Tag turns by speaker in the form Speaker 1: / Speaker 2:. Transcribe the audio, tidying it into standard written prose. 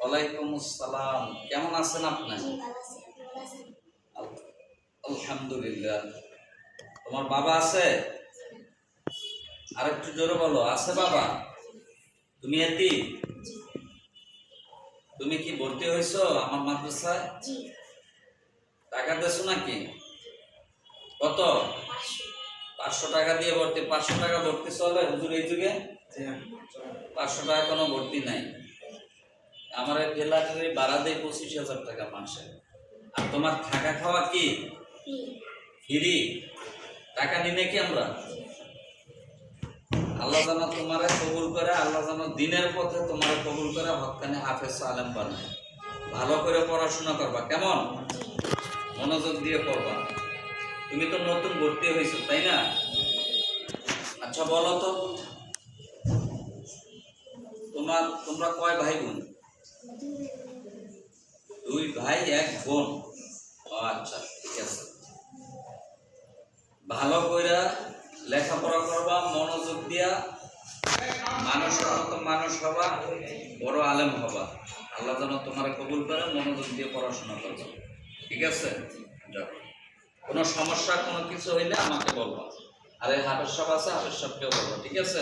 Speaker 1: ওয়ালাইকুম আসসালাম। কেমন আছেন আপনি? আলহামদুলিল্লাহ। তোমার বাবা আছে? আর একটু জোরে বলো, আছে বাবা? তুমি এতিম? তুমি কি ভর্তি হয়েছো আমার মাদ্রাসায়? টাকা দেছো নাকি? কত? 500 টাকা দিয়ে ভর্তি। 500 টাকা ভর্তি চলে হুজুর এই যুগে? 500 টাকা কোনো ভর্তি নাই। আমার ফ্ল্যাটের ভাড়া দেয় 25,000 টাকা মাসে। আর তোমার থাকা খাওয়া কি ফ্রি? টাকা নিনে কি আমরা? আল্লাহ যেন তোমারে কবুল করে, আল্লাহ যেন দিনের পথে তোমারে কবুল করে হক্কানি হাফেজ আলেম বানায়। ভালো করে পড়াশোনা করবা, কেমন? মনোযোগ দিয়ে পড়বা। তুমি তো নতুন ভর্তি হয়েছো, তাই না? আচ্ছা বলো তো, তোমরা কয় ভাই বোন? 2 ভাই 1 বোন। আচ্ছা ঠিক আছে। ভালো করে লেখাপড়া করবা, মনোযোগ দিয়া মানুষের মতো মানুষ হবা, বড় আলেম হবা। আল্লাহ যেন তোমার কবুল করে, মনোযোগ দিয়ে পড়াশোনা করবা, ঠিক আছে? যাও, কোনো সমস্যা কোনো কিছু হইলে আমাকে বলবা। আর এই হাফেজ সাহেব আছে, হাফেজ সাহেবকেও বলবা, ঠিক আছে?